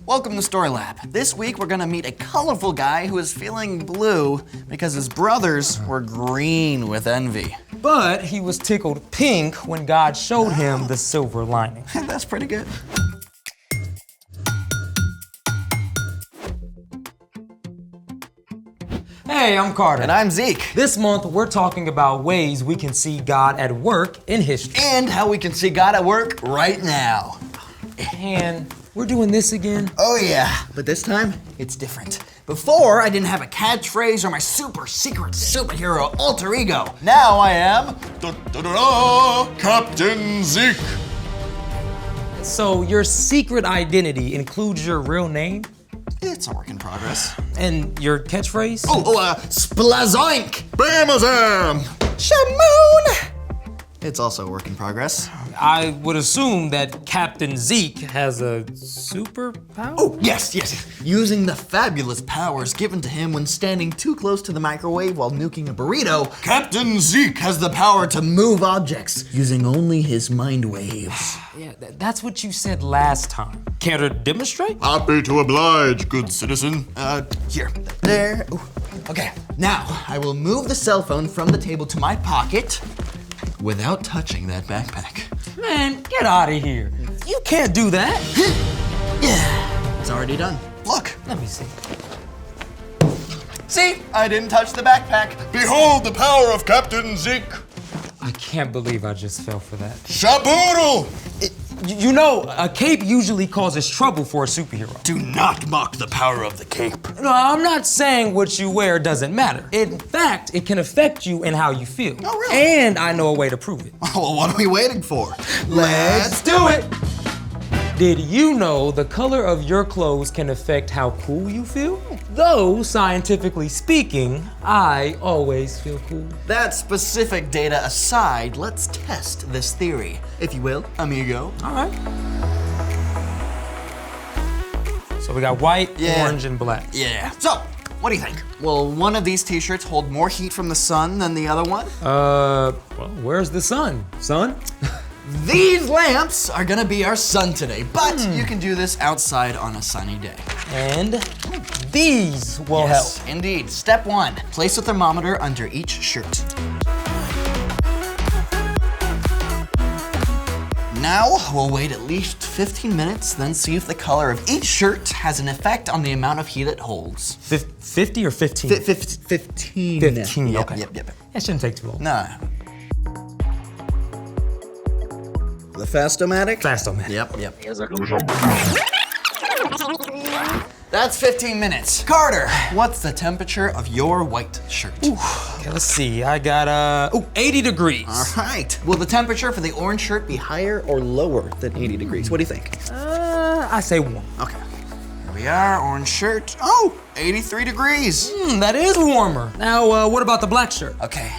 Welcome to Story Lab. This week we're gonna meet a colorful guy who is feeling blue because his brothers were green with envy. But he was tickled pink when God showed him the silver lining. That's pretty good. Hey, I'm Carter. And I'm Zeke. This month we're talking about ways we can see God at work in history. And how we can see God at work right now. And we're doing this again? Oh yeah, but this time it's different. Before, I didn't have a catchphrase or my super secret superhero alter ego. Now I am Captain Zeke. So your secret identity includes your real name? It's a work in progress. And your catchphrase? Splazoink! Bamazam! Shamoon! It's also a work in progress. I would assume that Captain Zeke has a superpower? Oh, yes. Using the fabulous powers given to him when standing too close to the microwave while nuking a burrito, Captain Zeke has the power to move objects using only his mind waves. Yeah, that's what you said last time. Care to demonstrate? Happy to oblige, good citizen. Here, there. Ooh. Okay, now I will move the cell phone from the table to my pocket without touching that backpack. Man, get out of here. You can't do that. Yeah, it's already done. Look. Let me see. See, I didn't touch the backpack. Behold the power of Captain Zeke. I can't believe I just fell for that. Shaboodle! You know, a cape usually causes trouble for a superhero. Do not mock the power of the cape. No, I'm not saying what you wear doesn't matter. In fact, it can affect you and how you feel. Oh, really? And I know a way to prove it. Well, what are we waiting for? Let's do it! Did you know the color of your clothes can affect how cool you feel? Though, scientifically speaking, I always feel cool. That specific data aside, let's test this theory, if you will, amigo. All right. So we got white, orange, and black. Yeah. So, what do you think? Will one of these t-shirts hold more heat from the sun than the other one? Well, where's the sun? Sun? These lamps are gonna be our sun today, but you can do this outside on a sunny day. And these will help. Indeed. Step 1, place a thermometer under each shirt. Now, we'll wait at least 15 minutes, then see if the color of each shirt has an effect on the amount of heat it holds. 50 or 15? 15. 15, okay. Yep. That shouldn't take too long. No. The Fast-O-Matic? Fast-O-Matic. Yep. That's 15 minutes. Carter, what's the temperature of your white shirt? Okay, let's see. I got 80 degrees. All right. Will the temperature for the orange shirt be higher or lower than 80 degrees? What do you think? I say 1. Okay. Here we are, orange shirt. 83 degrees. That is warmer. Now, what about the black shirt? Okay.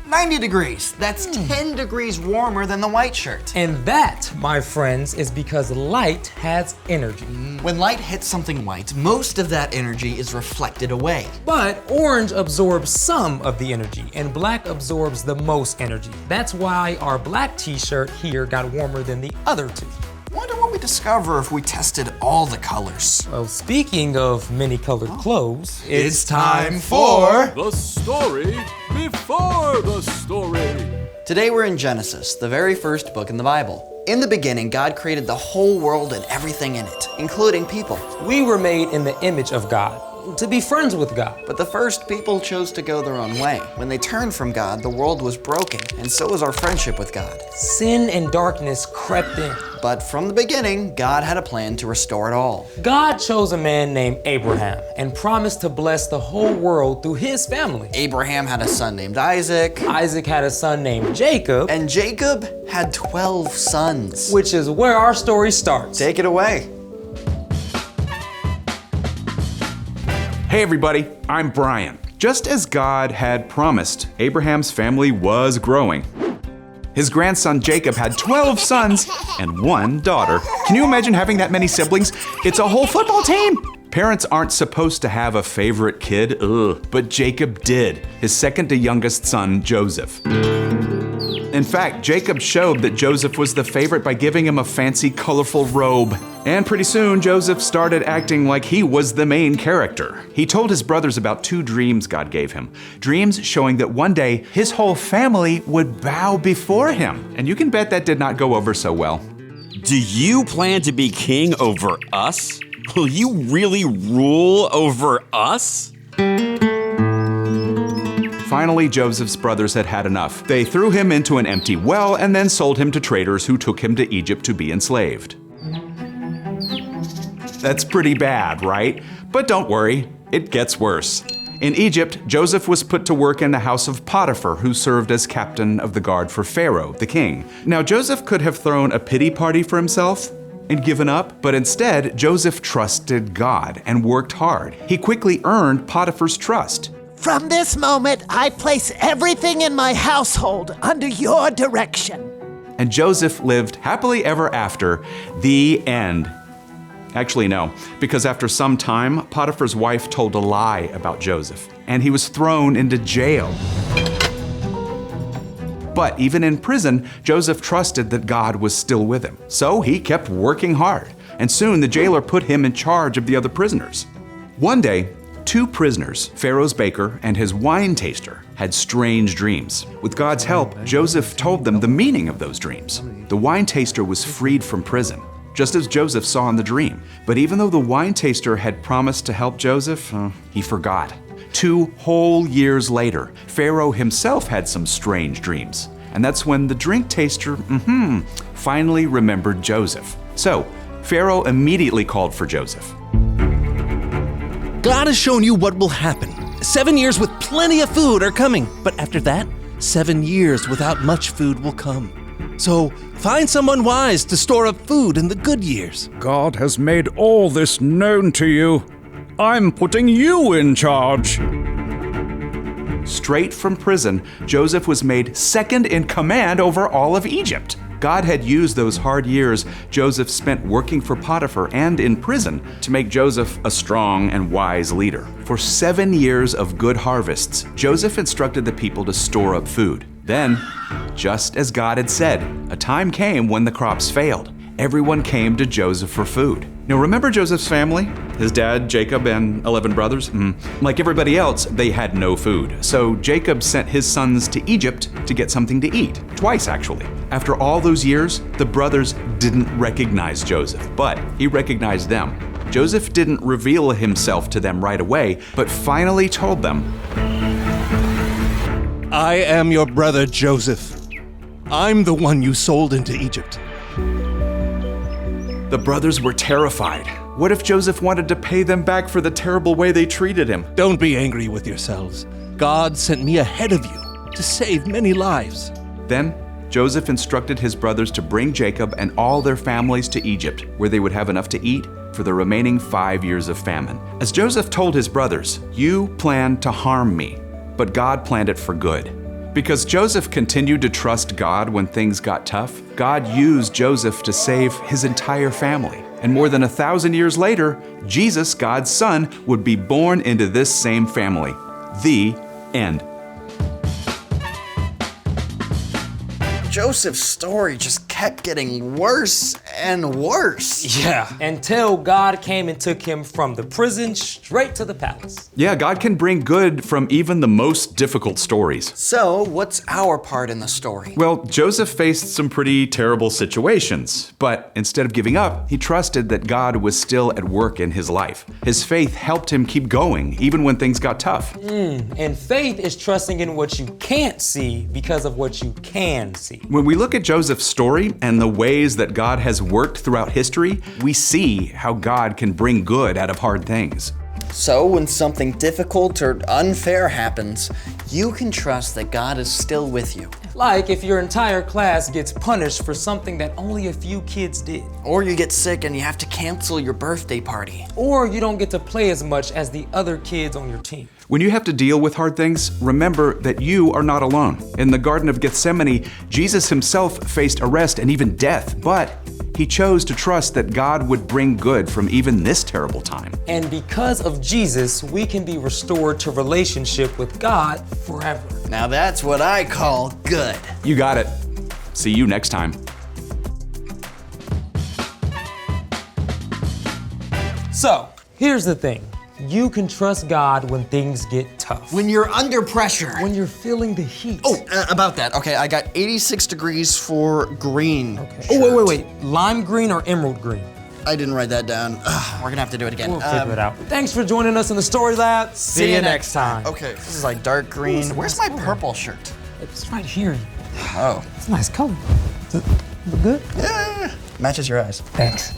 90 degrees. That's 10 degrees warmer than the white shirt. And that, my friends, is because light has energy. When light hits something white, most of that energy is reflected away. But orange absorbs some of the energy, and black absorbs the most energy. That's why our black t-shirt here got warmer than the other two. Wonder what we discover if we tested all the colors. Well, speaking of many colored clothes, it's time for The story before the story. Today we're in Genesis, the very first book in the Bible. In the beginning, God created the whole world and everything in it, including people. We were made in the image of God, to be friends with God. But the first people chose to go their own way. When they turned from God, the world was broken, and so was our friendship with God. Sin and darkness crept in. But from the beginning, God had a plan to restore it all. God chose a man named Abraham and promised to bless the whole world through his family. Abraham had a son named Isaac. Isaac had a son named Jacob. And Jacob had 12 sons. Which is where our story starts. Take it away. Hey everybody, I'm Brian. Just as God had promised, Abraham's family was growing. His grandson Jacob had 12 sons and 1 daughter. Can you imagine having that many siblings? It's a whole football team! Parents aren't supposed to have a favorite kid, but Jacob did, his second to youngest son, Joseph. In fact, Jacob showed that Joseph was the favorite by giving him a fancy, colorful robe. And pretty soon, Joseph started acting like he was the main character. He told his brothers about 2 dreams God gave him. Dreams showing that one day his whole family would bow before him. And you can bet that did not go over so well. Do you plan to be king over us? Will you really rule over us? Finally, Joseph's brothers had had enough. They threw him into an empty well and then sold him to traders who took him to Egypt to be enslaved. That's pretty bad, right? But don't worry, it gets worse. In Egypt, Joseph was put to work in the house of Potiphar, who served as captain of the guard for Pharaoh, the king. Now, Joseph could have thrown a pity party for himself and given up, but instead, Joseph trusted God and worked hard. He quickly earned Potiphar's trust. From this moment, I place everything in my household under your direction. And Joseph lived happily ever after. The end. Actually, no, because after some time, Potiphar's wife told a lie about Joseph, and he was thrown into jail. But even in prison, Joseph trusted that God was still with him. So he kept working hard, and soon the jailer put him in charge of the other prisoners. One day, 2 prisoners, Pharaoh's baker and his wine taster, had strange dreams. With God's help, Joseph told them the meaning of those dreams. The wine taster was freed from prison, just as Joseph saw in the dream. But even though the wine taster had promised to help Joseph, he forgot. 2 whole years later, Pharaoh himself had some strange dreams. And that's when the drink taster, finally remembered Joseph. So, Pharaoh immediately called for Joseph. God has shown you what will happen. 7 years with plenty of food are coming, but after that, 7 years without much food will come. So find someone wise to store up food in the good years. God has made all this known to you. I'm putting you in charge. Straight from prison, Joseph was made second in command over all of Egypt. God had used those hard years Joseph spent working for Potiphar and in prison to make Joseph a strong and wise leader. For 7 years of good harvests, Joseph instructed the people to store up food. Then, just as God had said, a time came when the crops failed. Everyone came to Joseph for food. Now remember Joseph's family? His dad, Jacob, and 11 brothers? Like everybody else, they had no food. So Jacob sent his sons to Egypt to get something to eat. Twice, actually. After all those years, the brothers didn't recognize Joseph, but he recognized them. Joseph didn't reveal himself to them right away, but finally told them, I am your brother Joseph. I'm the one you sold into Egypt. The brothers were terrified. What if Joseph wanted to pay them back for the terrible way they treated him? Don't be angry with yourselves. God sent me ahead of you to save many lives. Then Joseph instructed his brothers to bring Jacob and all their families to Egypt, where they would have enough to eat for the remaining 5 years of famine. As Joseph told his brothers, "You planned to harm me, but God planned it for good." Because Joseph continued to trust God when things got tough, God used Joseph to save his entire family. And more than 1,000 years later, Jesus, God's son, would be born into this same family. The end. Joseph's story just kept getting worse and worse. Yeah, until God came and took him from the prison straight to the palace. Yeah, God can bring good from even the most difficult stories. So, what's our part in the story? Well, Joseph faced some pretty terrible situations, but instead of giving up, he trusted that God was still at work in his life. His faith helped him keep going, even when things got tough. And faith is trusting in what you can't see because of what you can see. When we look at Joseph's story and the ways that God has worked throughout history, we see how God can bring good out of hard things. So, when something difficult or unfair happens, you can trust that God is still with you. Like if your entire class gets punished for something that only a few kids did. Or you get sick and you have to cancel your birthday party. Or you don't get to play as much as the other kids on your team. When you have to deal with hard things, remember that you are not alone. In the Garden of Gethsemane, Jesus himself faced arrest and even death, but he chose to trust that God would bring good from even this terrible time. And because of Jesus, we can be restored to relationship with God forever. Now that's what I call good. You got it. See you next time. So, here's the thing. You can trust God when things get tough. When you're under pressure. When you're feeling the heat. Oh, about that. Okay, I got 86 degrees for green. Okay. Oh, wait. Lime green or emerald green? I didn't write that down. Ugh, we're gonna have to do it again. We'll figure it out. Thanks for joining us in the Story Lab. See you next time. Okay, this is like dark green. Where's my purple shirt? It's right here. Oh. It's a nice color. Does it look good? Yeah. Matches your eyes. Thanks.